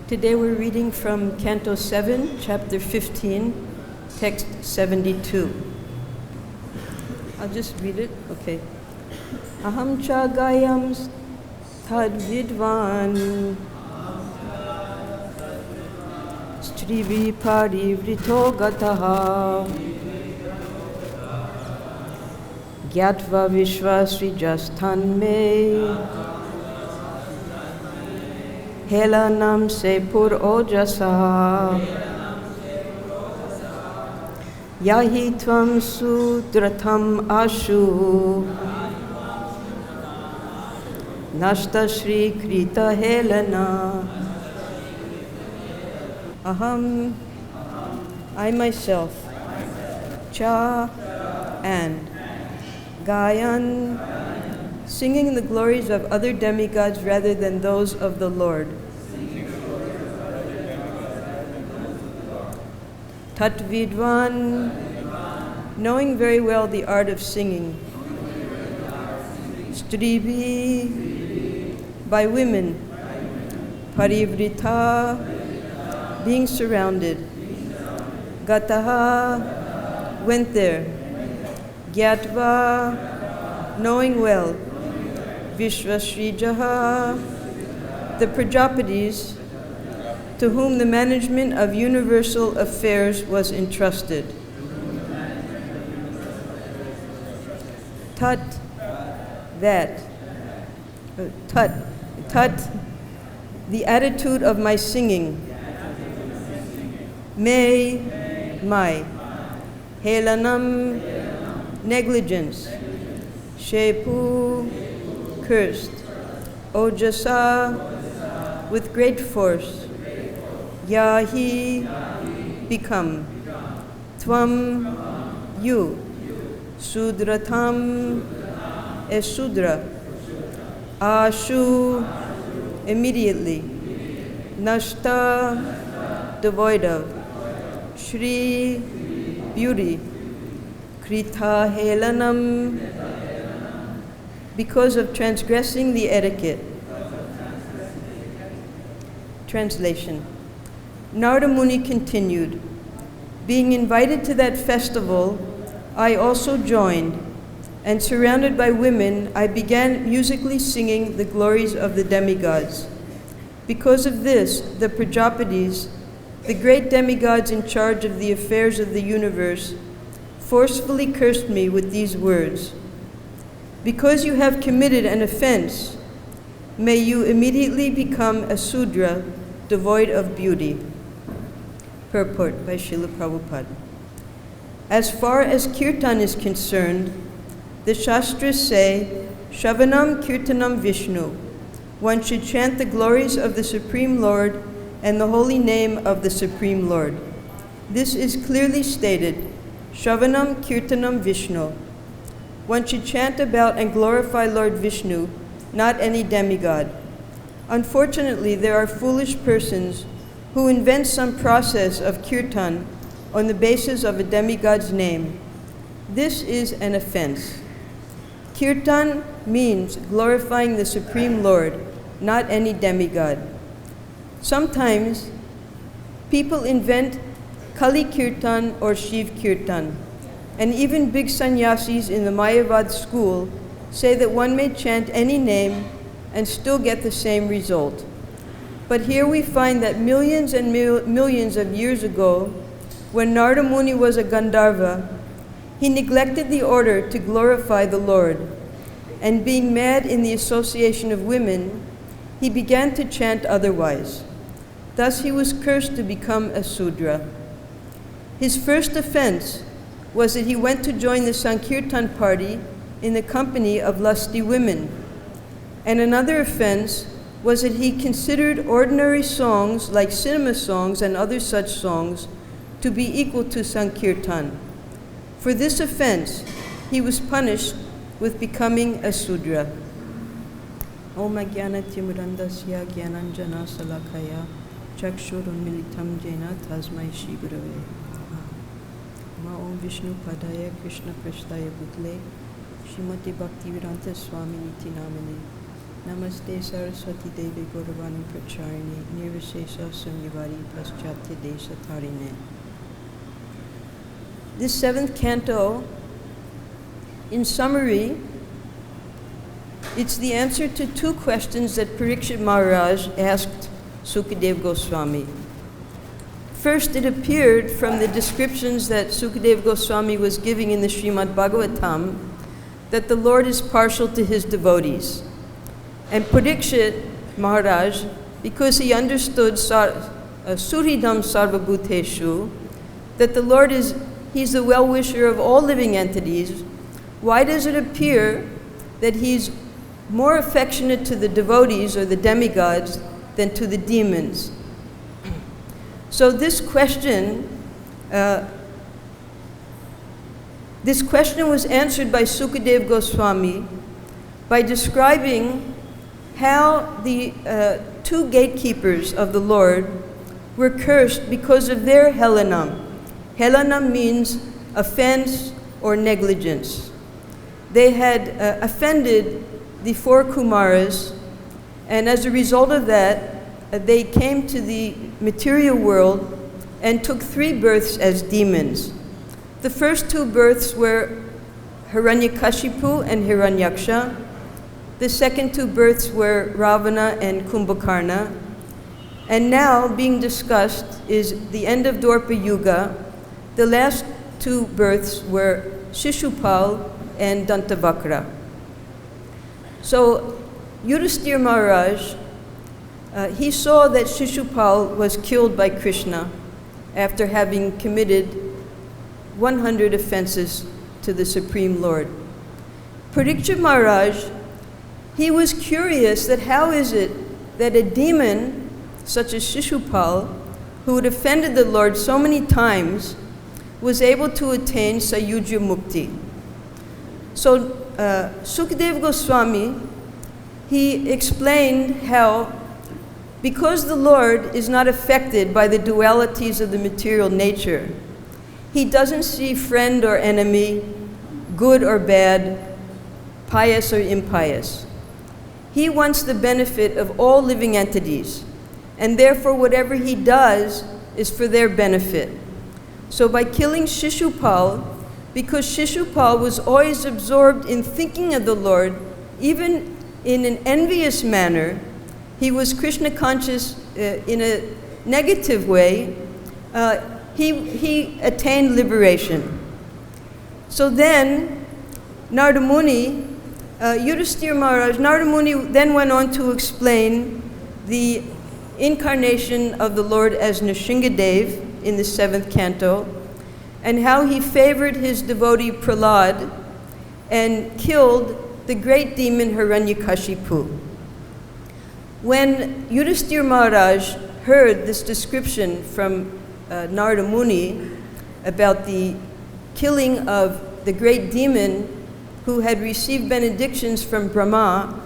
Today we're reading from Canto 7, Chapter 15, Text 72. I'll just read it. Okay. Aham cha gayam tad vidvan strivi parivrito gataha gyatva vishvasrijasthan me Helanam se pur ojasa Yahi tvam sudratham ashu Nashta Shri Krita Helana Aham, I myself, Cha, and Gayan, singing the glories of other demigods rather than those of the Lord. Tat Vidwan, knowing very well the art of singing. Stribi, by women. Parivrita, being surrounded. Gataha, went there. Gyatva, knowing well. Vishvasrijaha, the Prajapatis, to whom the management of universal affairs was entrusted. Tat, that. Tat, the attitude of my singing. Me, my. Helanam, negligence. Shepu, cursed. Ojasa, with great force. Yahi, become. Tvam, you. Sudratham, a Sudra. Ashu, immediately. Nashta, devoid of. Shri, beauty. Krita Helanam, because of transgressing the etiquette. Translation. Narada Muni continued, being invited to that festival, I also joined, and surrounded by women, I began musically singing the glories of the demigods. Because of this, the Prajapatis, the great demigods in charge of the affairs of the universe, forcefully cursed me with these words. Because you have committed an offense, may you immediately become a Sudra, devoid of beauty. Purport by Srila Prabhupada. As far as kirtan is concerned, the Shastras say, Shravanam Kirtanam Vishnu. One should chant the glories of the Supreme Lord and the holy name of the Supreme Lord. This is clearly stated, Shravanam Kirtanam Vishnu. One should chant about and glorify Lord Vishnu, not any demigod. Unfortunately, there are foolish persons who invent some process of kirtan on the basis of a demigod's name. This is an offense. Kirtan means glorifying the Supreme Lord, not any demigod. Sometimes people invent Kali Kirtan or Shiv Kirtan, and even big sannyasis in the Mayavad school say that one may chant any name and still get the same result. But here we find that millions and millions of years ago, when Narada Muni was a Gandharva, he neglected the order to glorify the Lord, and being mad in the association of women, he began to chant otherwise. Thus he was cursed to become a Sudra. His first offense was that he went to join the Sankirtan party in the company of lusty women. And another offense was that he considered ordinary songs like cinema songs and other such songs to be equal to Sankirtan. For this offense, he was punished with becoming a Sudra. Om Ajnana Timurandasya Gyananjana Salakaya Chakshurunmilitam Jena Tasmai Shri Gurave Ma Om Vishnu Padaya Krishna Prasthaya Bhutle Shrimati Bhakti-Vedanta Swami Niti Namane Namaste Saraswati Devi Gauravani Pracharini Nirvishesha Sunyavari Paschatya Desha Tarine. This seventh canto, in summary, it's the answer to two questions that Parikshit Maharaj asked Sukadeva Goswami. First, it appeared from the descriptions that Sukadeva Goswami was giving in the Srimad Bhagavatam that the Lord is partial to his devotees. And Parikshit Maharaj, because he understood Suridam Sarvabhuteshu, that the Lord he's the well-wisher of all living entities, why does it appear that he's more affectionate to the devotees or the demigods than to the demons? So this question was answered by Sukadeva Goswami by describing how the two gatekeepers of the Lord were cursed because of their helanam. Helanam means offense or negligence. They had offended the four Kumaras, and as a result of that, they came to the material world and took 3 births as demons. The first 2 births were Hiranyakashipu and Hiranyaksha. The second 2 births were Ravana and Kumbhakarna. And now being discussed is the end of Dwapara Yuga. The last 2 births were Shishupal and Dantavakra. So Yudhisthira Maharaj, he saw that Shishupal was killed by Krishna after having committed 100 offenses to the Supreme Lord. Parikshit Maharaj, he was curious that how is it that a demon such as Shishupal, who had offended the Lord so many times, was able to attain Sayujya Mukti. So Sukadeva Goswami, he explained how because the Lord is not affected by the dualities of the material nature, he doesn't see friend or enemy, good or bad, pious or impious. He wants the benefit of all living entities, and therefore whatever he does is for their benefit. So by killing Shishupal, because Shishupal was always absorbed in thinking of the Lord, even in an envious manner, he was Krishna conscious in a negative way, he attained liberation. So then, Narada Muni, Yudhisthira Maharaj, Narada Muni then went on to explain the incarnation of the Lord as Nrsingadev in the 7th canto, and how he favored his devotee Prahlad and killed the great demon Hiranyakashipu. When Yudhisthira Maharaj heard this description from Narada Muni about the killing of the great demon who had received benedictions from Brahma,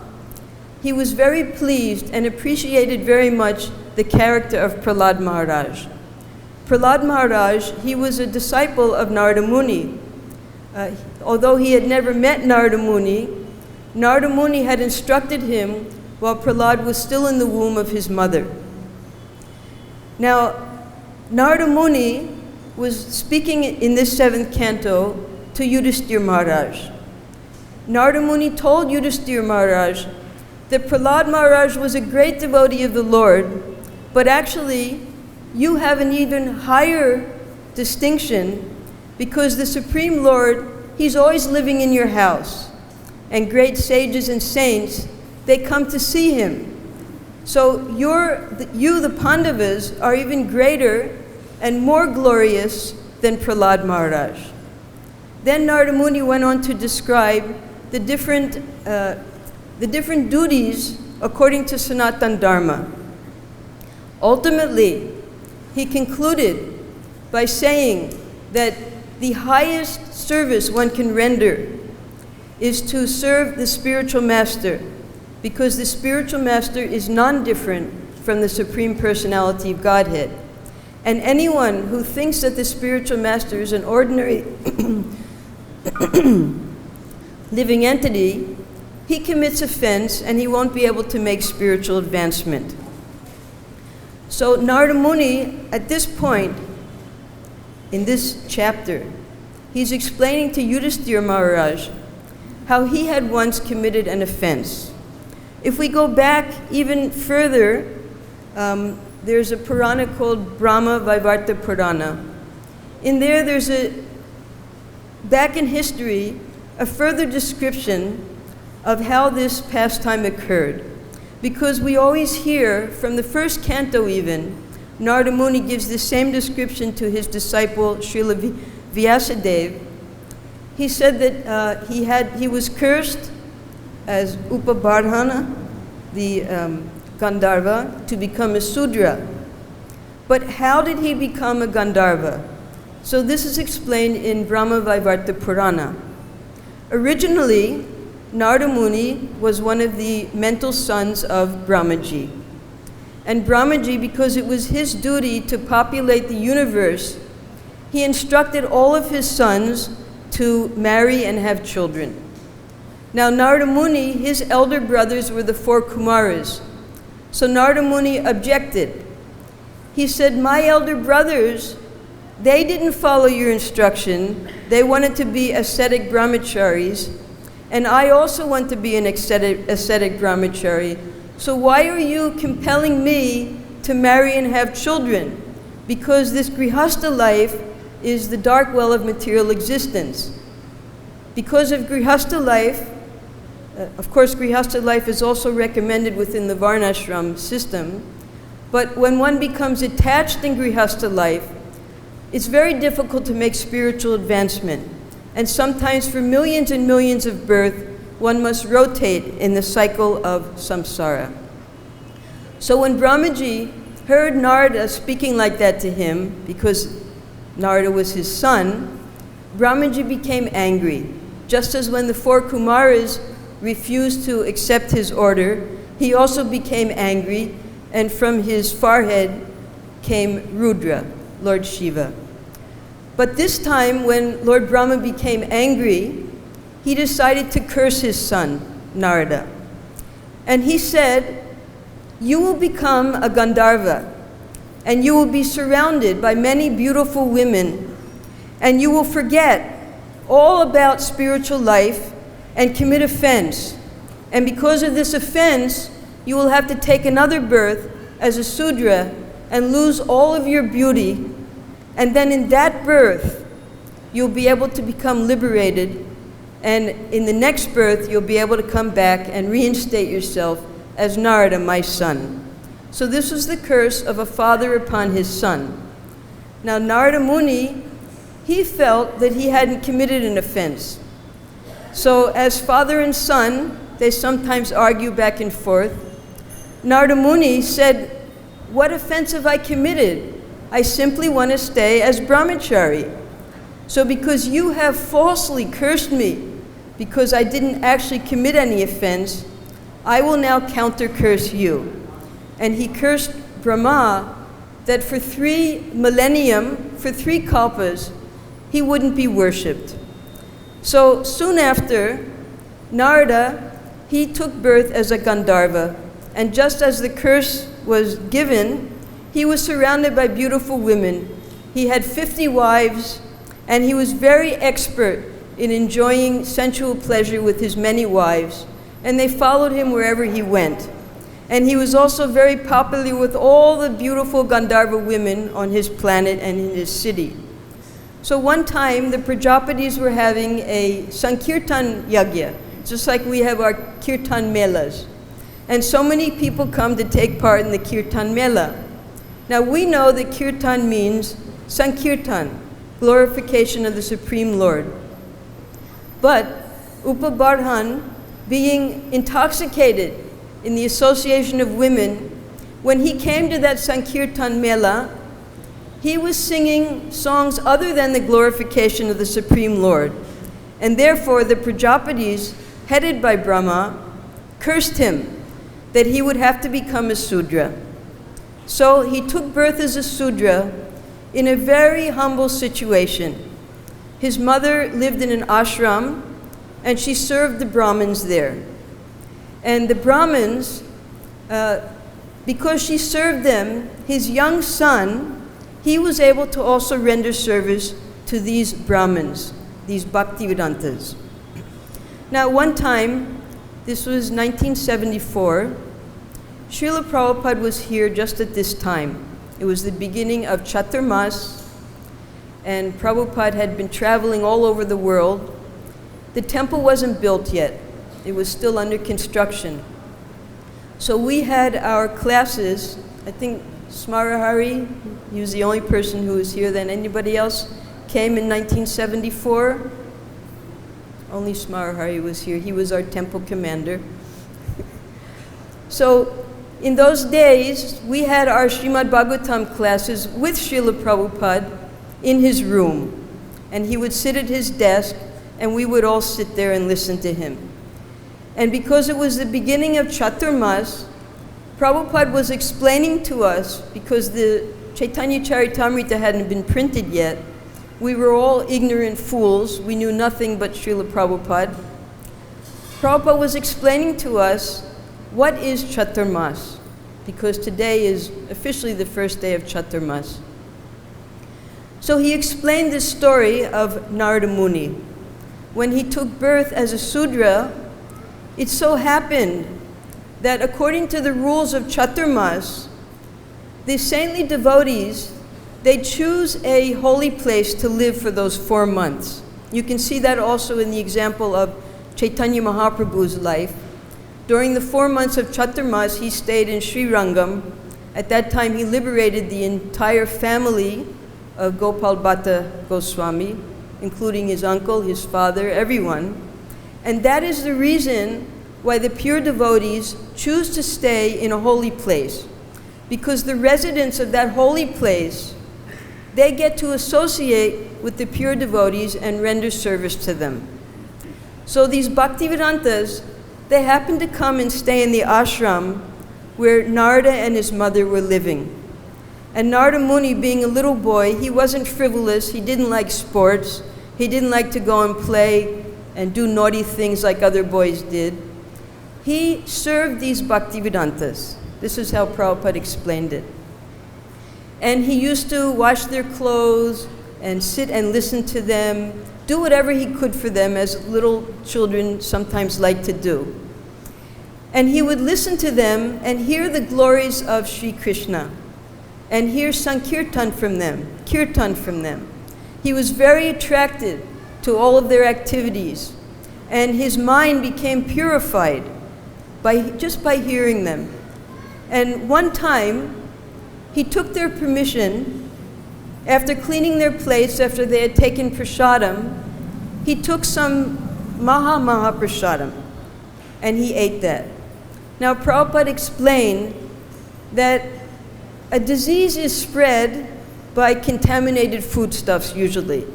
he was very pleased and appreciated very much the character of Prahlad Maharaj. Prahlad Maharaj, he was a disciple of Narada Muni. Although he had never met Narada Muni had instructed him while Prahlad was still in the womb of his mother. Now, Narada Muni was speaking in this 7th canto to Yudhisthira Maharaj. Narada Muni told Yudhisthira Maharaj that Prahlad Maharaj was a great devotee of the Lord, but actually you have an even higher distinction because the Supreme Lord, he's always living in your house. And great sages and saints, they come to see him. So you, the Pandavas, are even greater and more glorious than Prahlad Maharaj. Then Narada Muni went on to describe the different duties according to Sanatana Dharma. Ultimately, he concluded by saying that the highest service one can render is to serve the spiritual master, because the spiritual master is non-different from the Supreme Personality of Godhead. And anyone who thinks that the spiritual master is an ordinary living entity he commits offense and he won't be able to make spiritual advancement. So Narada Muni, at this point, in this chapter, he's explaining to Yudhisthira Maharaj how he had once committed an offense. If we go back even further, there's a Purana called Brahma Vaivarta Purana. In there, there's back in history, a further description of how this pastime occurred. Because we always hear, from the first canto even, Narada Muni gives the same description to his disciple Srila Vyasadeva. He said that he was cursed as Upabardhana, the Gandharva, to become a Sudra. But how did he become a Gandharva? So this is explained in Brahma Vaivarta Purana. Originally, Narada Muni was one of the mental sons of Brahmaji. And Brahmaji, because it was his duty to populate the universe, he instructed all of his sons to marry and have children. Now Narada Muni, his elder brothers were the 4 Kumaras. So Narada Muni objected. He said, my elder brothers, they didn't follow your instruction. They wanted to be ascetic brahmacharis. And I also want to be an ascetic brahmachari. So why are you compelling me to marry and have children? Because this grihastha life is the dark well of material existence. Because of grihastha life, of course grihastha life is also recommended within the varnashram system, but when one becomes attached in grihastha life, it's very difficult to make spiritual advancement. And sometimes for millions and millions of births, one must rotate in the cycle of samsara. So when Brahmaji heard Narada speaking like that to him, because Narada was his son, Brahmaji became angry. Just as when the 4 Kumaras refused to accept his order, he also became angry, and from his forehead came Rudra, Lord Shiva. But this time, when Lord Brahma became angry, he decided to curse his son, Narada. And he said, you will become a Gandharva, and you will be surrounded by many beautiful women, and you will forget all about spiritual life and commit offense. And because of this offense, you will have to take another birth as a Sudra and lose all of your beauty. And then in that birth, you'll be able to become liberated. And in the next birth, you'll be able to come back and reinstate yourself as Narada, my son. So this was the curse of a father upon his son. Now Narada Muni, he felt that he hadn't committed an offense. So as father and son, they sometimes argue back and forth. Narada Muni said, what offense have I committed? I simply want to stay as brahmachari. So because you have falsely cursed me, because I didn't actually commit any offense, I will now counter-curse you. And he cursed Brahma that for 3 millennium, for 3 kalpas, he wouldn't be worshipped. So soon after, Narada, he took birth as a Gandharva. And just as the curse was given, he was surrounded by beautiful women. He had 50 wives, and he was very expert in enjoying sensual pleasure with his many wives. And they followed him wherever he went. And he was also very popular with all the beautiful Gandharva women on his planet and in his city. So one time, the Prajapatis were having a Sankirtan Yagya, just like we have our Kirtan Melas. And so many people come to take part in the Kirtan Mela. Now we know that Kirtan means Sankirtan, glorification of the Supreme Lord. But Upabardhan, being intoxicated in the association of women, when he came to that Sankirtan Mela, he was singing songs other than the glorification of the Supreme Lord. And therefore the Prajapatis, headed by Brahma, cursed him that he would have to become a Sudra. So he took birth as a Sudra in a very humble situation. His mother lived in an ashram, and she served the Brahmins there. And the Brahmins, because she served them, his young son, he was able to also render service to these Brahmins, these Bhaktivedantas. Now, one time, this was 1974, Srila Prabhupada was here just at this time. It was the beginning of Chaturmas, and Prabhupada had been traveling all over the world. The temple wasn't built yet. It was still under construction. So we had our classes. I think Smarahari, he was the only person who was here then. Anybody else came in 1974? Only Smarahari was here. He was our temple commander. So in those days, we had our Srimad Bhagavatam classes with Srila Prabhupada in his room. And he would sit at his desk, and we would all sit there and listen to him. And because it was the beginning of Chaturmas, Prabhupada was explaining to us, because the Chaitanya Charitamrita hadn't been printed yet, we were all ignorant fools. We knew nothing but Srila Prabhupada. Prabhupada was explaining to us what is Chaturmas, because today is officially the first day of Chaturmas. So he explained this story of Narada Muni. When he took birth as a Sudra, it so happened that according to the rules of Chaturmas, the saintly devotees, they choose a holy place to live for those 4 months. You can see that also in the example of Chaitanya Mahaprabhu's life. During the 4 months of Chaturmas, he stayed in Sri Rangam. At that time, he liberated the entire family of Gopal Bhatta Goswami, including his uncle, his father, everyone. And that is the reason why the pure devotees choose to stay in a holy place. Because the residents of that holy place, they get to associate with the pure devotees and render service to them. So these Bhaktivedantas, they happened to come and stay in the ashram where Narada and his mother were living. And Narada Muni, being a little boy, he wasn't frivolous, he didn't like sports, he didn't like to go and play and do naughty things like other boys did. He served these Bhaktivedantas. This is how Prabhupada explained it. And he used to wash their clothes and sit and listen to them, do whatever he could for them, as little children sometimes like to do. And he would listen to them and hear the glories of Sri Krishna, and hear Sankirtan from them, Kirtan from them. He was very attracted to all of their activities, and his mind became purified just by hearing them. And one time, he took their permission, after cleaning their plates, after they had taken prasadam, he took some Maha prasadam, and he ate that. Now, Prabhupada explained that a disease is spread by contaminated foodstuffs usually.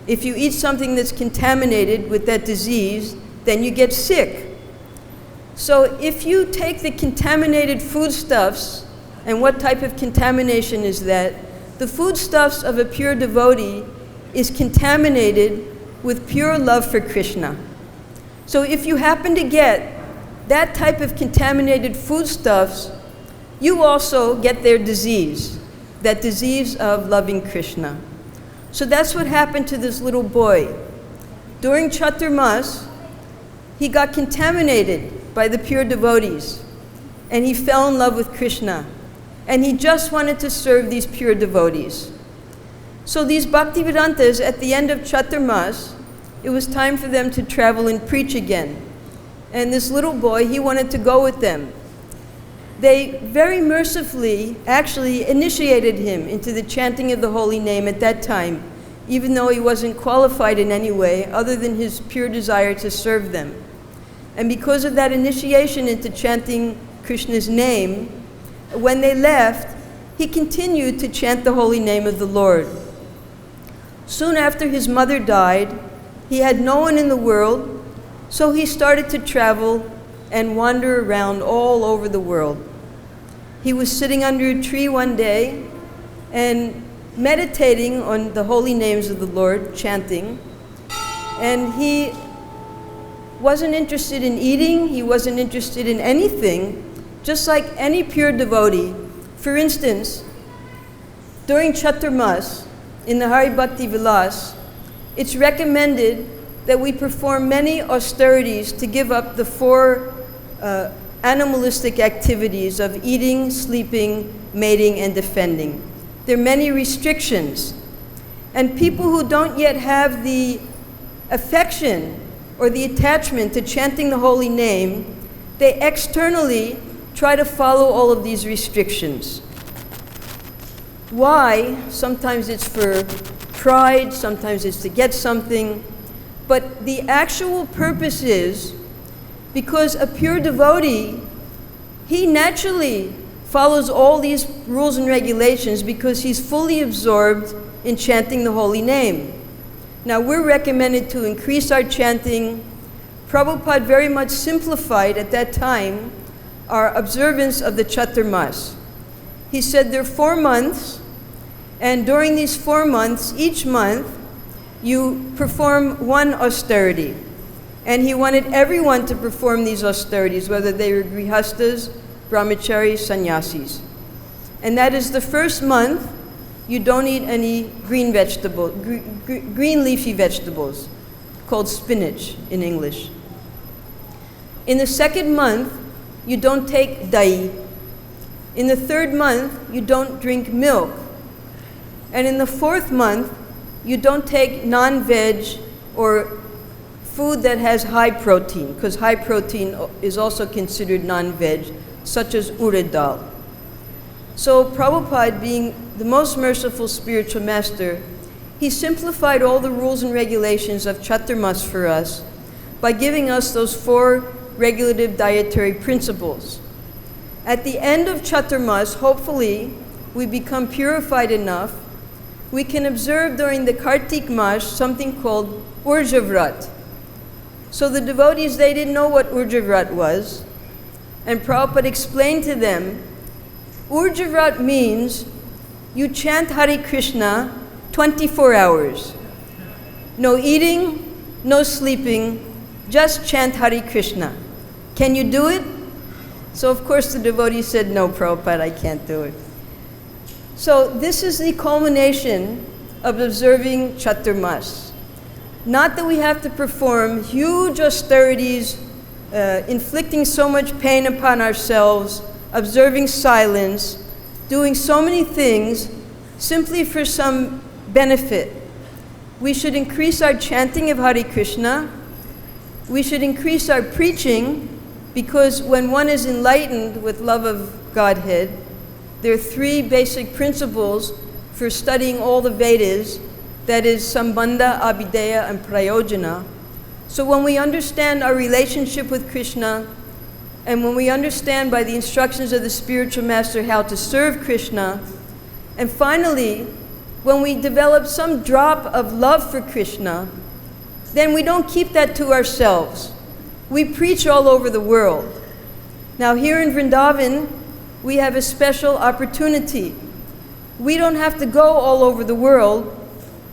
If you eat something that's contaminated with that disease, then you get sick. So if you take the contaminated foodstuffs, and what type of contamination is that? The foodstuffs of a pure devotee is contaminated with pure love for Krishna. So if you happen to get that type of contaminated foodstuffs, you also get their disease, that disease of loving Krishna. So that's what happened to this little boy. During Chaturmas, he got contaminated by the pure devotees, and he fell in love with Krishna, and he just wanted to serve these pure devotees. So these Bhaktivedantas, at the end of Chaturmas, it was time for them to travel and preach again. And this little boy, he wanted to go with them. They very mercifully actually initiated him into the chanting of the holy name at that time, even though he wasn't qualified in any way other than his pure desire to serve them. And because of that initiation into chanting Krishna's name, when they left, he continued to chant the holy name of the Lord. Soon after his mother died, he had no one in the world, so he started to travel and wander around all over the world. He was sitting under a tree one day and meditating on the holy names of the Lord, chanting, and he wasn't interested in eating, he wasn't interested in anything, just like any pure devotee. For instance, during Chaturmas, in the Hari Bhakti Vilas, it's recommended that we perform many austerities to give up the 4 animalistic activities of eating, sleeping, mating, and defending. There are many restrictions. And people who don't yet have the affection or the attachment to chanting the holy name, they externally try to follow all of these restrictions. Why? Sometimes it's for pride, sometimes it's to get something, but the actual purpose is because a pure devotee, he naturally follows all these rules and regulations because he's fully absorbed in chanting the holy name. Now, we're recommended to increase our chanting. Prabhupada very much simplified at that time our observance of the Chaturmas. He said there are 4 months, and during these 4 months, each month, you perform one austerity. And he wanted everyone to perform these austerities, whether they were grihastas, brahmacharis, sannyasis. And that is the first month, you don't eat any green leafy vegetables, called spinach in English. In the second month, you don't take Daivi. In the third month, you don't drink milk. And in the 4th month, you don't take non-veg or food that has high protein, because high protein is also considered non-veg, such as urad dal. So Prabhupada, being the most merciful spiritual master, he simplified all the rules and regulations of Chaturmas for us by giving us those 4 regulative dietary principles. At the end of Chaturmas, hopefully, we become purified enough, we can observe during the Kartik Mas something called Urjavrat. So the devotees, they didn't know what Urjavrat was, and Prabhupada explained to them, Urjavrat means you chant Hare Krishna 24 hours. No eating, no sleeping, just chant Hare Krishna. Can you do it? So of course the devotee said, no, Prabhupada, I can't do it. So this is the culmination of observing Chaturmas. Not that we have to perform huge austerities, inflicting so much pain upon ourselves, observing silence, doing so many things simply for some benefit. We should increase our chanting of Hare Krishna. We should increase our preaching, because when one is enlightened with love of Godhead, there are 3 basic principles for studying all the Vedas, that is Sambandha, Abhideya, and Prayojana. So when we understand our relationship with Krishna, and when we understand by the instructions of the spiritual master how to serve Krishna, and finally, when we develop some drop of love for Krishna, then we don't keep that to ourselves. We preach all over the world. Now here in Vrindavan, we have a special opportunity. We don't have to go all over the world.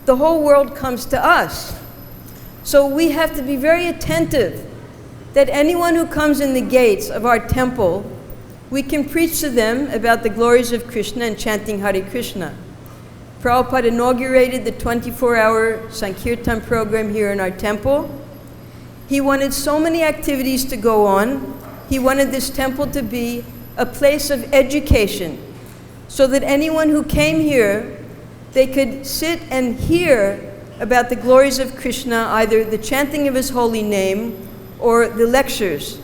The whole world comes to us. So we have to be very attentive that anyone who comes in the gates of our temple, we can preach to them about the glories of Krishna and chanting Hare Krishna. Prabhupada inaugurated the 24-hour Sankirtan program here in our temple. He wanted so many activities to go on. He wanted this temple to be a place of education, so that anyone who came here, they could sit and hear about the glories of Krishna, either the chanting of his holy name or the lectures.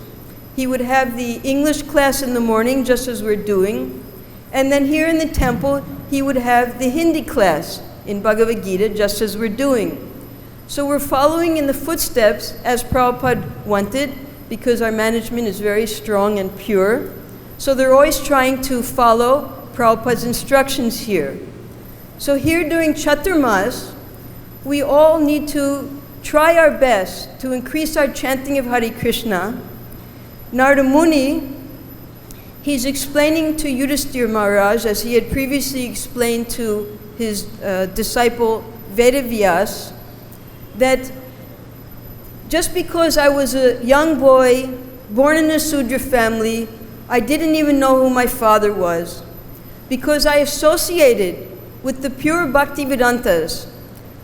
He would have the English class in the morning, just as we're doing, and then here in the temple, he would have the Hindi class in Bhagavad-Gita, just as we're doing. So we're following in the footsteps as Prabhupada wanted, because our management is very strong and pure. So they're always trying to follow Prabhupada's instructions here. So here during Chaturmas, we all need to try our best to increase our chanting of Hare Krishna. Narada Muni, he's explaining to Yudhisthira Maharaj, as he had previously explained to his disciple Vedavyas, that just because I was a young boy, born in a Sudra family, I didn't even know who my father was. Because I associated with the pure Bhakti-Vedantas,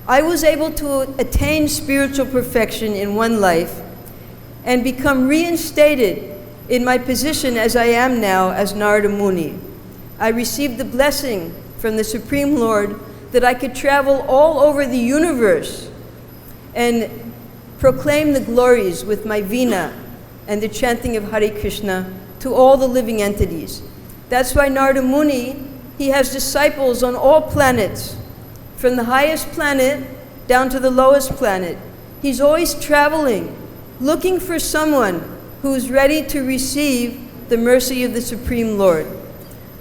I was able to attain spiritual perfection in one life and become reinstated in my position as I am now as Narada Muni. I received the blessing from the Supreme Lord that I could travel all over the universe and proclaim the glories with my Veena and the chanting of Hare Krishna to all the living entities. That's why Narada Muni, he has disciples on all planets, from the highest planet down to the lowest planet. He's always traveling, looking for someone who's ready to receive the mercy of the Supreme Lord.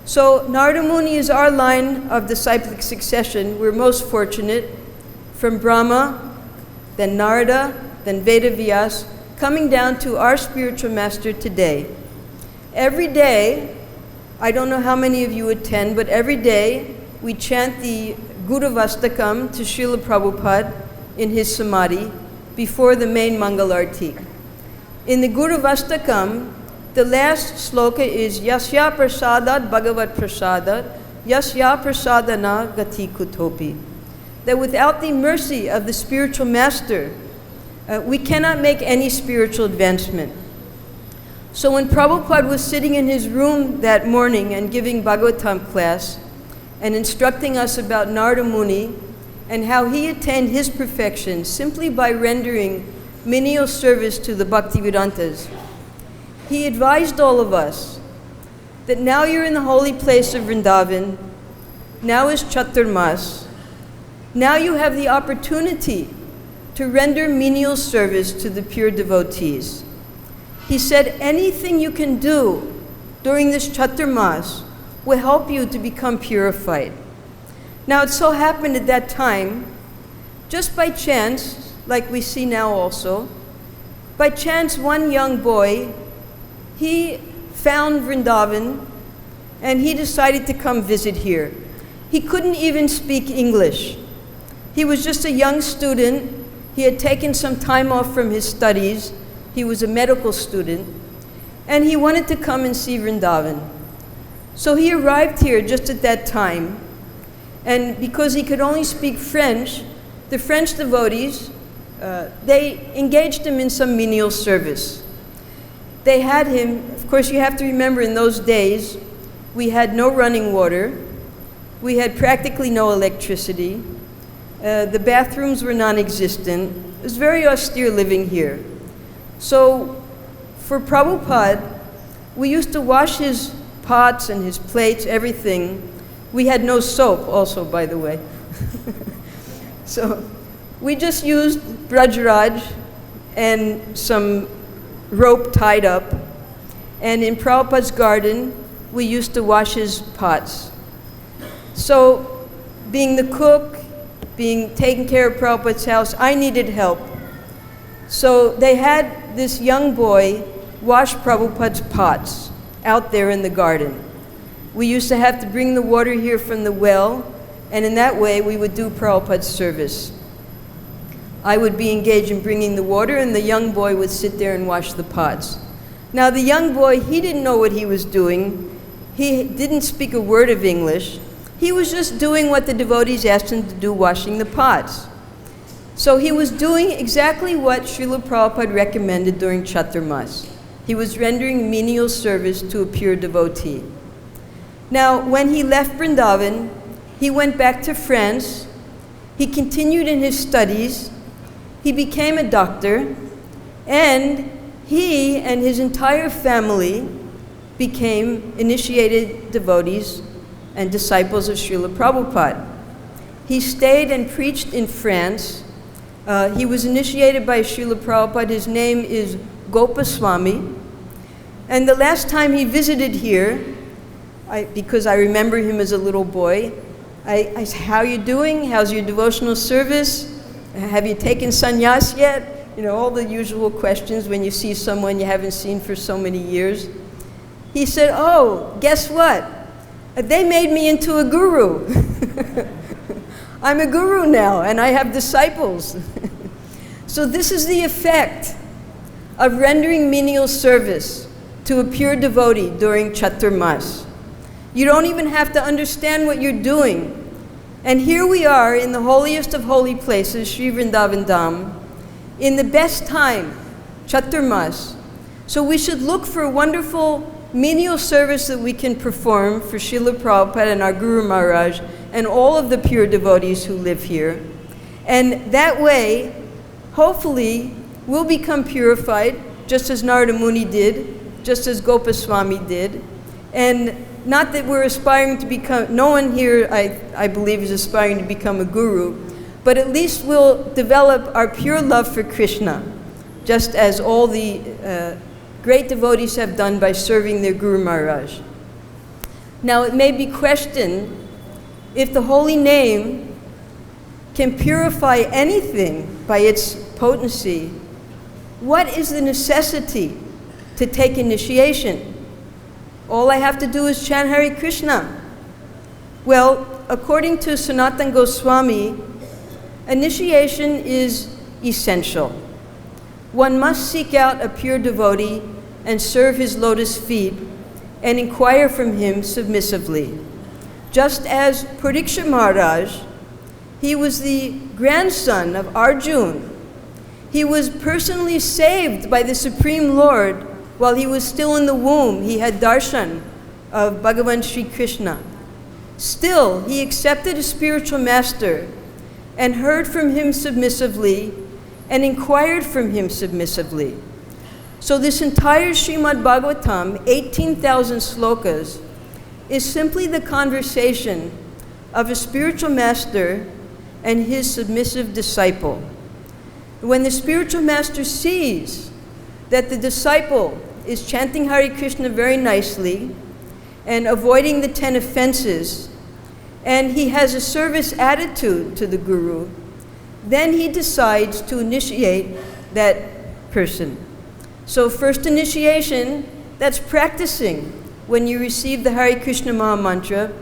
So Narada Muni is our line of disciplic succession. We're most fortunate, from Brahma, then Narada, then Veda Vyas, coming down to our spiritual master today. Every day, I don't know how many of you attend, but every day we chant the Guruvastakam to Srila Prabhupada in his Samadhi before the main Mangalarti. In the Guruvastakam, the last sloka is Yasya Prasadat Bhagavat Prasadat, Yasya Prasadana Gati Kutopi. That without the mercy of the spiritual master, we cannot make any spiritual advancement. So when Prabhupada was sitting in his room that morning and giving Bhagavatam class and instructing us about Narada Muni and how he attained his perfection simply by rendering menial service to the Bhakti-Vedantas, he advised all of us that now you're in the holy place of Vrindavan, now is Chaturmas, now you have the opportunity to render menial service to the pure devotees. He said anything you can do during this Chaturmas will help you to become purified. Now it so happened at that time, just by chance, like we see now also, by chance one young boy, he found Vrindavan and he decided to come visit here. He couldn't even speak English. He was just a young student. He had taken some time off from his studies. He was a medical student, and he wanted to come and see Vrindavan. So he arrived here just at that time, and because he could only speak French, the French devotees, they engaged him in some menial service. They had him, of course you have to remember in those days, we had no running water, we had practically no electricity, the bathrooms were non-existent. It was very austere living here. So for Prabhupada, we used to wash his pots and his plates, everything. We had no soap also, by the way. So we just used Brajraj and some rope tied up. And in Prabhupada's garden, we used to wash his pots. So being the cook, being taking care of Prabhupada's house, I needed help. So they had this young boy wash Prabhupada's pots out there in the garden. We used to have to bring the water here from the well, and in that way we would do Prabhupada's service. I would be engaged in bringing the water, and the young boy would sit there and wash the pots. Now the young boy, he didn't know what he was doing. He didn't speak a word of English. He was just doing what the devotees asked him to do, washing the pots. So he was doing exactly what Srila Prabhupada recommended during Chaturmas. He was rendering menial service to a pure devotee. Now, when he left Vrindavan, he went back to France. He continued in his studies. He became a doctor. And he and his entire family became initiated devotees and disciples of Srila Prabhupada. He stayed and preached in France. He was initiated by Srila Prabhupada. His name is Gopaswami. And the last time he visited here, because I remember him as a little boy, I said, how are you doing? How's your devotional service? Have you taken sannyas yet? You know, all the usual questions when you see someone you haven't seen for so many years. He said, oh, guess what? They made me into a guru. I'm a guru now, and I have disciples. So this is the effect of rendering menial service to a pure devotee during Chaturmas. You don't even have to understand what you're doing. And here we are in the holiest of holy places, Sri Vrindavan Dham, in the best time, Chaturmas. So we should look for a wonderful menial service that we can perform for Srila Prabhupada and our Guru Maharaj and all of the pure devotees who live here. And that way, hopefully, we'll become purified, just as Narada Muni did, just as Gopaswami did. And not that we're aspiring to become, no one here, I believe, is aspiring to become a guru, but at least we'll develop our pure love for Krishna, just as all the great devotees have done by serving their Guru Maharaj. Now, it may be questioned if the holy name can purify anything by its potency. What is the necessity to take initiation? All I have to do is chant Hare Krishna. Well, according to Sanatana Goswami, initiation is essential. One must seek out a pure devotee and serve his lotus feet and inquire from him submissively. Just as Pariksha Maharaj, he was the grandson of Arjuna. He was personally saved by the Supreme Lord while he was still in the womb. He had darshan of Bhagavan Sri Krishna. Still, he accepted a spiritual master and heard from him submissively and inquired from him submissively. So this entire Srimad Bhagavatam, 18,000 slokas, is simply the conversation of a spiritual master and his submissive disciple. When the spiritual master sees that the disciple is chanting Hare Krishna very nicely and avoiding the 10 offenses, and he has a service attitude to the Guru, then he decides to initiate that person. So first initiation, that's practicing. When you receive the Hare Krishna Maha Mantra,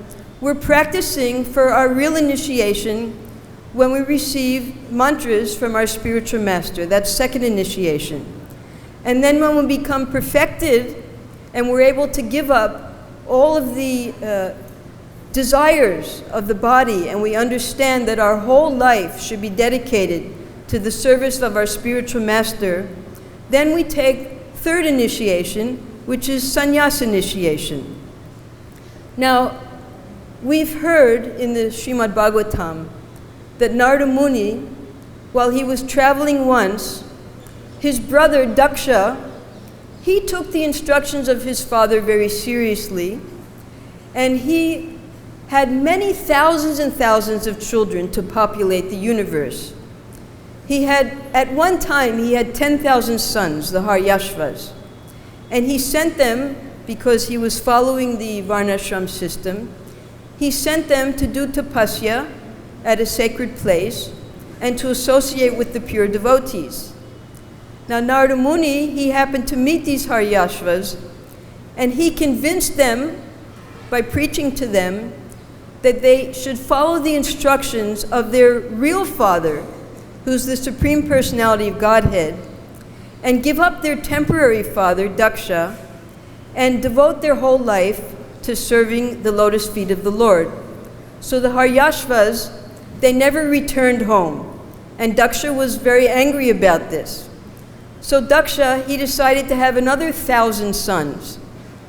we're practicing for our real initiation when we receive mantras from our spiritual master. That's second initiation. And then when we become perfected and we're able to give up all of the desires of the body, and we understand that our whole life should be dedicated to the service of our spiritual master, then we take third initiation, which is sannyas initiation. Now, we've heard in the Srimad Bhagavatam that Narada Muni, while he was traveling once, his brother Daksha, he took the instructions of his father very seriously, and he had many thousands and thousands of children to populate the universe. He had, at one time, he had 10,000 sons, the Haryashvas, and he sent them, because he was following the Varnashram system, he sent them to do tapasya at a sacred place and to associate with the pure devotees. Now, Narada Muni, he happened to meet these Haryashvas, and he convinced them by preaching to them that they should follow the instructions of their real father, who's the Supreme Personality of Godhead, and give up their temporary father, Daksha, and devote their whole life to serving the lotus feet of the Lord. So the Haryashvas, they never returned home, and Daksha was very angry about this. So Daksha, he decided to have another 1,000 sons,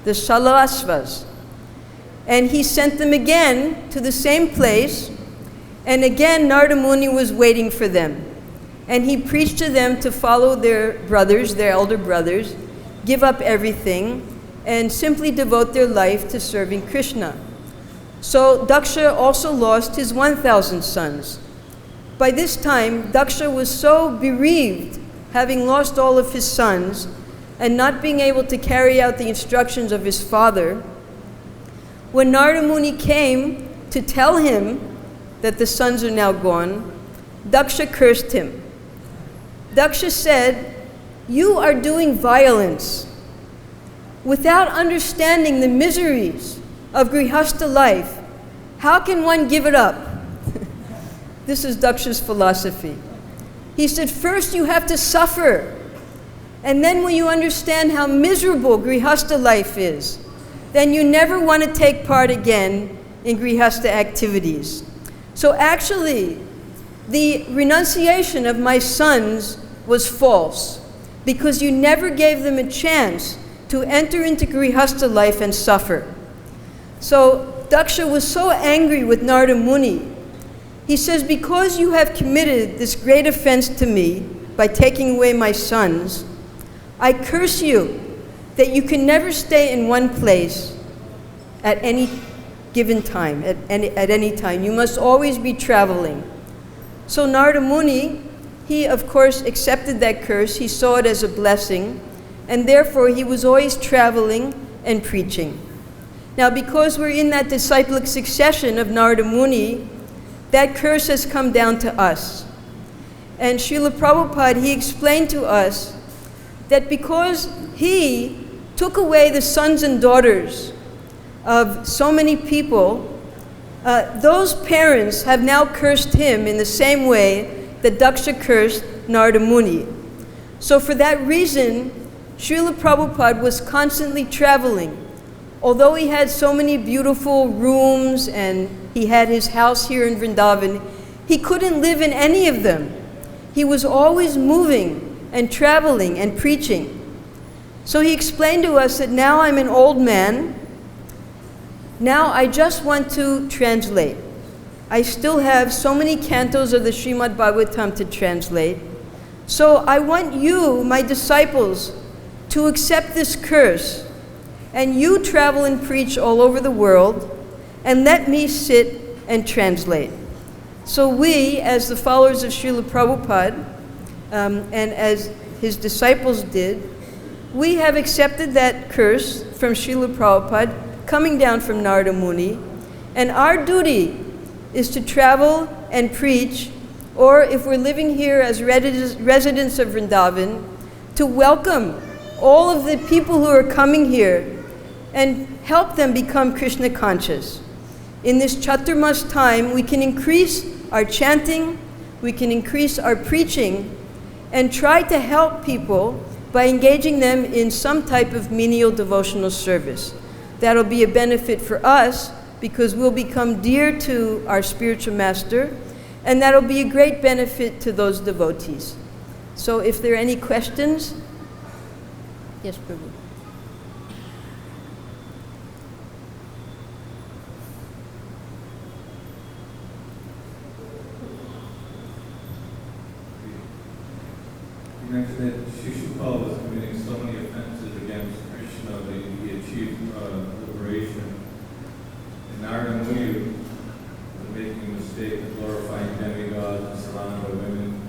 the Shalasvas, and he sent them again to the same place, and again Narada Muni was waiting for them. And he preached to them to follow their brothers, their elder brothers, give up everything, and simply devote their life to serving Krishna. So Daksha also lost his 1,000 sons. By this time, Daksha was so bereaved, having lost all of his sons, and not being able to carry out the instructions of his father. When Narada Muni came to tell him that the sons are now gone, Daksha cursed him. Daksha said, "You are doing violence. Without understanding the miseries of Grihastha life, how can one give it up?" This is Daksha's philosophy. He said, first you have to suffer. And then when you understand how miserable Grihastha life is, then you never want to take part again in Grihastha activities. So actually, the renunciation of my sons was false, because you never gave them a chance to enter into Grihastha life and suffer. So Daksha was so angry with Narada Muni. He says, because you have committed this great offense to me by taking away my sons, I curse you that you can never stay in one place at any given time, at any time. You must always be traveling. So Narada Muni, he of course accepted that curse. He saw it as a blessing, and therefore he was always traveling and preaching. Now, because we're in that disciplic succession of Narada Muni, that curse has come down to us. And Srila Prabhupada, he explained to us that because he took away the sons and daughters of so many people, those parents have now cursed him in the same way that Daksha cursed Narada Muni. So for that reason, Srila Prabhupada was constantly traveling. Although he had so many beautiful rooms and he had his house here in Vrindavan, he couldn't live in any of them. He was always moving and traveling and preaching. So he explained to us that now I'm an old man. Now I just want to translate. I still have so many cantos of the Srimad Bhagavatam to translate. So I want you, my disciples, to accept this curse, and you travel and preach all over the world, and let me sit and translate. So we, as the followers of Srila Prabhupada, and as his disciples did, we have accepted that curse from Srila Prabhupada coming down from Narada Muni, and our duty is to travel and preach, or if we're living here as residents of Vrindavan, to welcome all of the people who are coming here and help them become Krishna conscious. In this Chaturmas time, we can increase our chanting, we can increase our preaching, and try to help people by engaging them in some type of menial devotional service. That'll be a benefit for us because we'll become dear to our spiritual master, and that'll be a great benefit to those devotees. So if there are any questions? Yes, Prabhu. You mentioned that Shishupal was committing so many offenses against Krishna that he achieved liberation. And Narada Muni was making a mistake of glorifying demigods and surrounded by women.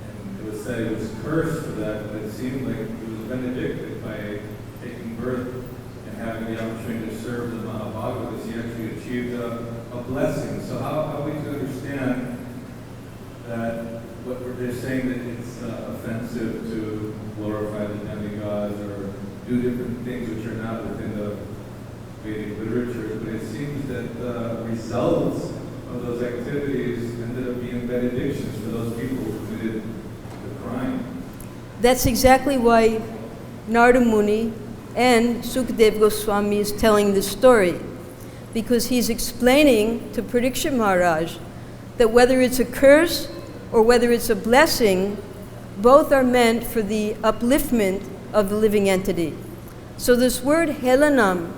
And it was said he was cursed for that, but it seemed like he was benedicted by taking birth and having the opportunity to serve the Mahabhagavat. He actually achieved a blessing. So how are we to understand that what they're saying that it's offensive to glorify the demigods or do different things which are not within the Vedic literature, but it seems that the results of those activities ended up being benedictions for those people who committed the crime. That's exactly why Narada Muni and Sukadeva Goswami is telling this story, because he's explaining to Parikshit Maharaj that whether it's a curse or whether it's a blessing, both are meant for the upliftment of the living entity. So this word helanam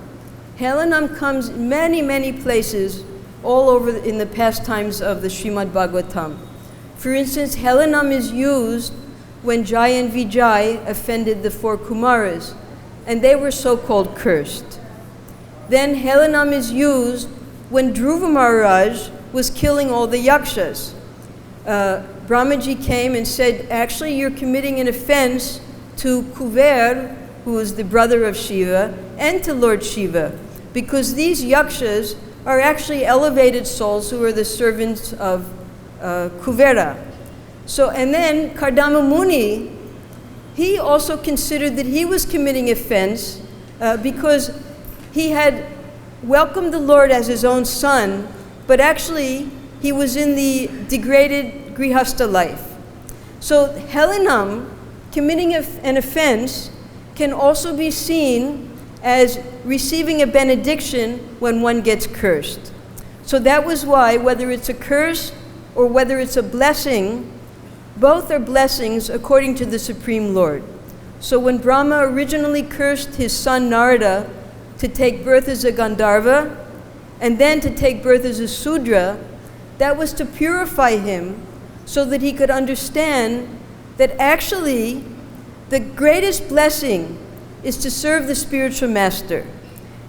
comes in many, many places all over in the pastimes of the Srimad Bhagavatam. For instance, helanam is used when Jaya and Vijay offended the 4 Kumaras, and they were so-called cursed. Then helanam is used when Dhruva Maharaj was killing all the yakshas. Brahmaji came and said, actually you're committing an offense to Kuver, who is the brother of Shiva, and to Lord Shiva, because these yakshas are actually elevated souls who are the servants of Kuvera. So, and then Kardama Muni, he also considered that he was committing offense because he had welcomed the Lord as his own son, but actually he was in the degraded Grihastha life. So Helenam, committing an offense, can also be seen as receiving a benediction when one gets cursed. So that was why, whether it's a curse or whether it's a blessing, both are blessings according to the Supreme Lord. So when Brahma originally cursed his son Narada to take birth as a Gandharva and then to take birth as a Sudra, that was to purify him so that he could understand that actually the greatest blessing is to serve the spiritual master.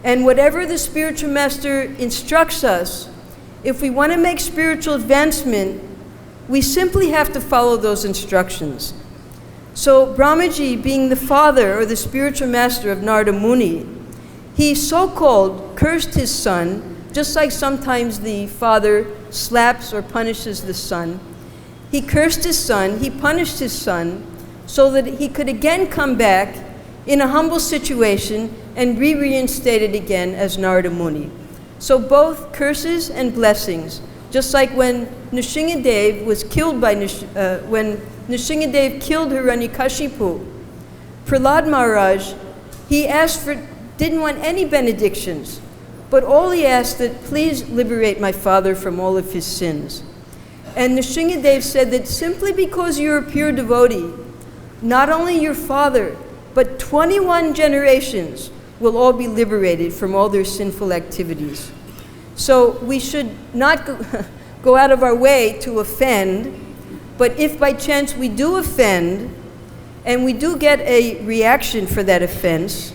And whatever the spiritual master instructs us, if we want to make spiritual advancement, we simply have to follow those instructions. So Brahmaji, being the father or the spiritual master of Narada Muni, he so-called cursed his son, just like sometimes the father slaps or punishes the son. He cursed his son, he punished his son, so that he could again come back in a humble situation and be reinstated again as Narada Muni. So both curses and blessings, just like when Nrsingadev was killed by when Nrsingadev killed Hiranyakashipu, Prahlad Maharaj, he didn't want any benedictions, but all he asked that please liberate my father from all of his sins. And Nrsingadev said that simply because you're a pure devotee, not only your father, but 21 generations will all be liberated from all their sinful activities. So we should not go out of our way to offend, but if by chance we do offend, and we do get a reaction for that offense,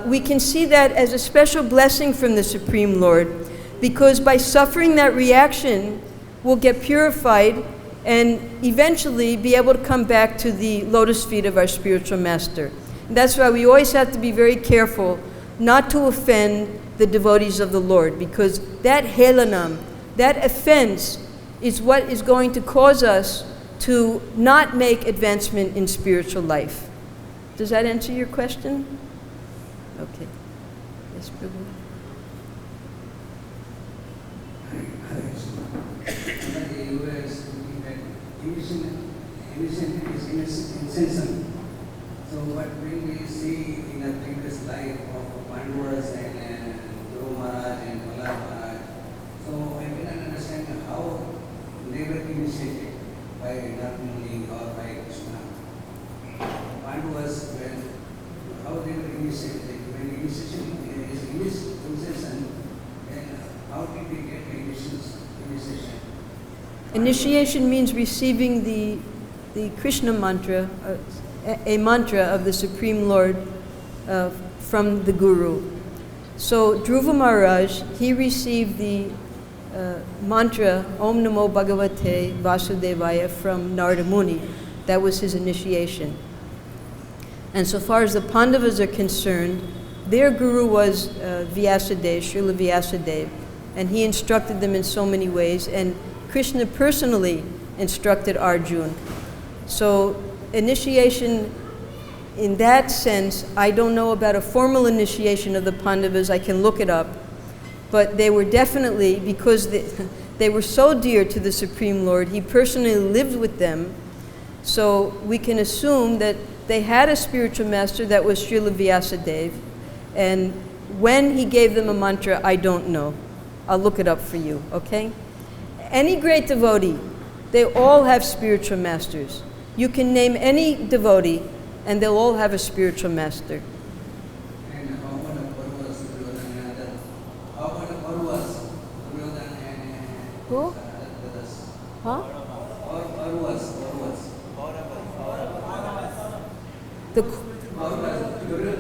we can see that as a special blessing from the Supreme Lord, because by suffering that reaction, we'll get purified and eventually be able to come back to the lotus feet of our spiritual master. And that's why we always have to be very careful not to offend the devotees of the Lord, because that helanam, that offense, is what is going to cause us to not make advancement in spiritual life. Does that answer your question? Okay. Yes, Prabhu. Innocent. So what we see in the previous life of Pandavas and Dhruva Maharaj and Prahlad Maharaj, so I cannot understand how they were initiated by Narmuni or by Krishna. Pandavas, how they were initiated. When initiation is initiation, then how did they get initiation? Initiation means receiving the Krishna mantra, a mantra of the Supreme Lord from the Guru. So Dhruva Maharaj, he received the mantra Om Namo Bhagavate Vasudevaya from Narada Muni. That was his initiation. And so far as the Pandavas are concerned, their Guru was Vyasadeva, Srila Vyasadeva, and he instructed them in so many ways, and Krishna personally instructed Arjuna. So initiation in that sense, I don't know about a formal initiation of the Pandavas, I can look it up, but they were definitely, because they were so dear to the Supreme Lord, he personally lived with them, so we can assume that they had a spiritual master that was Srila Vyasadeva, and when he gave them a mantra, I don't know. I'll look it up for you, okay? Any great devotee, they all have spiritual masters. You can name any devotee, and they'll all have a spiritual master. And how about the Kauravas, Duryodhana and others? How about the Kauravas, Duryodhana and Who? others? Huh? Kauravas. The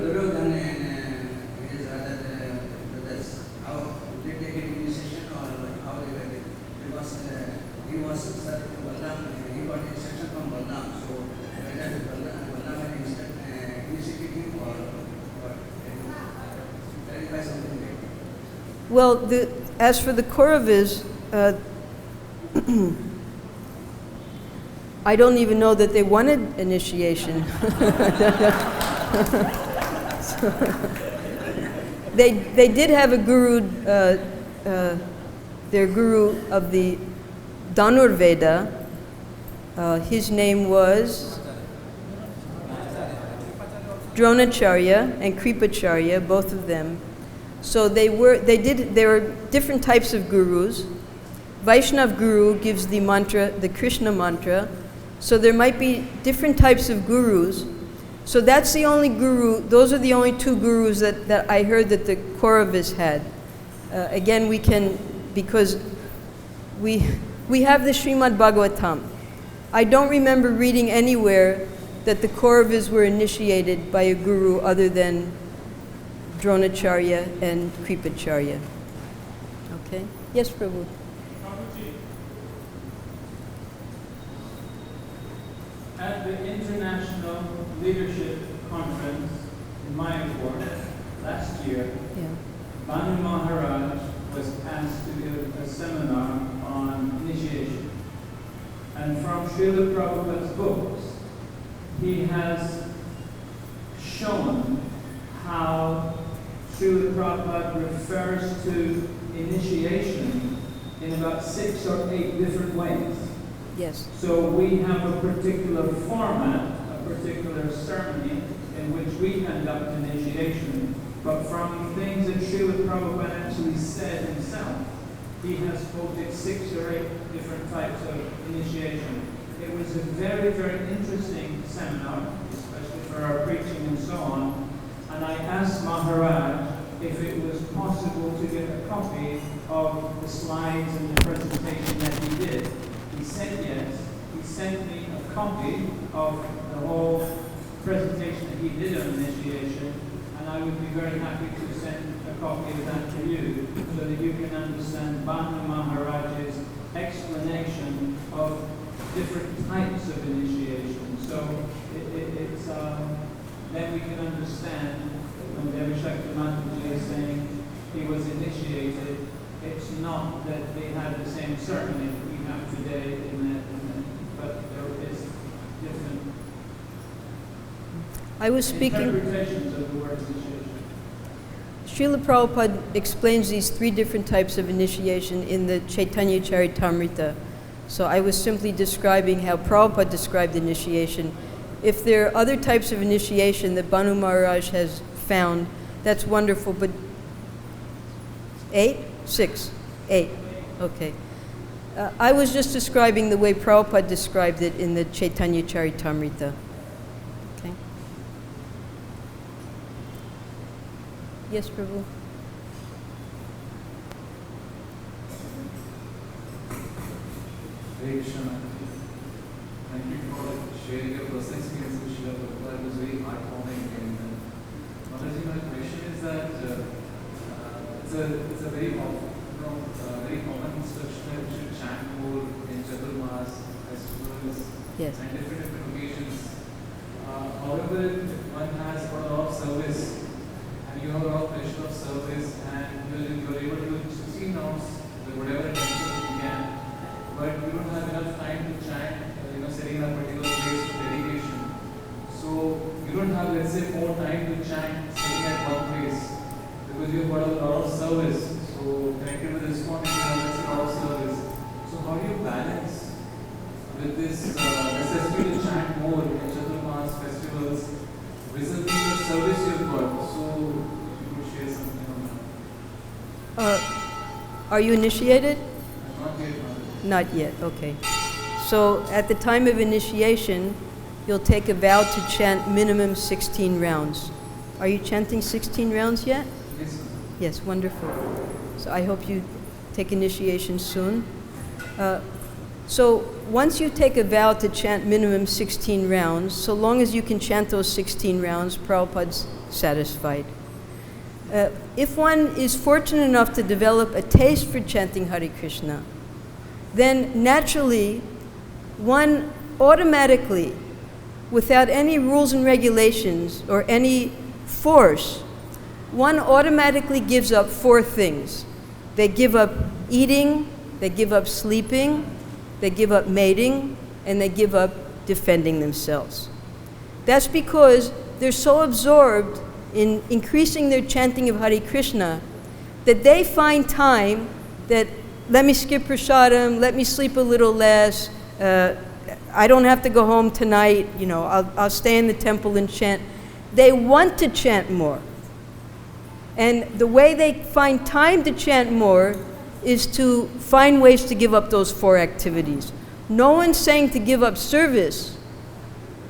Duryodhana and his other brothers. How did they get initiation or how they were? Because he was studying Balram, he got instruction from Balram. So whether Balram had initiated him or what? Clarify something like that. Well, as for the Kauravas, I don't even know that they wanted initiation. They did have a guru, their guru of the Dhanurveda, His name was Dronacharya and Kripacharya, both of them. So there were different types of gurus. Vaishnav guru gives the mantra, the Krishna mantra. So there might be different types of gurus. So that's the only guru, those are the only two gurus that I heard that the Kauravas had. Again, we can, because we have the Srimad Bhagavatam. I don't remember reading anywhere that the Kauravas were initiated by a guru other than Dronacharya and Kripacharya. Okay? Yes, Prabhu. At the International Leadership Conference in Mayapur last year, Banu Maharaj was asked to give a seminar on initiation. And from Srila Prabhupada's books, he has shown how Srila Prabhupada refers to initiation in about 6 or 8 different ways. Yes. So we have a particular format, a particular ceremony in which we conduct initiation, but from things that Srila Prabhupada actually said himself, he has quoted 6 or 8 different types of initiation. It was a very, very interesting seminar, especially for our preaching and so on. And I asked Maharaj if it was possible to get a copy of the slides and the presentation that he did. He said yes. He sent me a copy of the whole presentation that he did on initiation, and I would be very happy to send a copy of that to you so that you can understand Banu Maharaj's explanation of different types of initiation. So it's then we can understand when Daivi Shakti Mataji is saying he was initiated, it's not that they had the same ceremony we have today but there is different interpretations of the word initiation. Srila Prabhupada explains these 3 different types of initiation in the Chaitanya Charitamrita. So I was simply describing how Prabhupada described initiation. If there are other types of initiation that Banu Maharaj has found, that's wonderful, but 8? 6? 8. Okay. I was just describing the way Prabhupada described it in the Chaitanya Charitamrita. Okay. Yes, Prabhu. Hare Krishna. Thank you for sharing your personal experience with Srila Prabhupada. It was very heartwarming. And Mataji, my question is that it's a very very common instruction that we should chant more in Chaturmas, festivals, and different occasions. However, if one has a lot of service and you have a lot of pressure of service and you're able to do 16 rounds with whatever intention you can, but you don't have enough time to chant, setting in a particular place for dedication. So you don't have, let's say, more time to chant sitting at one place because you've got a lot of service. So connected with ISKCON, you have a lot of service. So how do you balance with this necessity to chant more in Chaturmas, festivals, vis-a-vis the service you've got? So you could share something on that. Are you initiated? Not yet. Not yet, okay. So at the time of initiation, you'll take a vow to chant minimum 16 rounds. Are you chanting 16 rounds yet? Yes. Yes, wonderful. So I hope you take initiation soon. So once you take a vow to chant minimum 16 rounds, so long as you can chant those 16 rounds, Prabhupada's satisfied. If one is fortunate enough to develop a taste for chanting Hare Krishna, then naturally, one automatically, without any rules and regulations or any force, one automatically gives up 4 things. They give up eating, they give up sleeping, they give up mating, and they give up defending themselves. That's because they're so absorbed in increasing their chanting of Hare Krishna that they find time that, let me skip prasadam, let me sleep a little less, I don't have to go home tonight, you know, I'll stay in the temple and chant. They want to chant more. And the way they find time to chant more is to find ways to give up those 4 activities. No one's saying to give up service.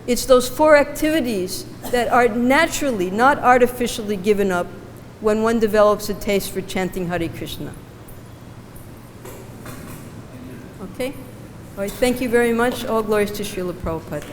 It's those 4 activities that are naturally, not artificially given up when one develops a taste for chanting Hare Krishna. Okay? All right, thank you very much. All glories to Srila Prabhupada.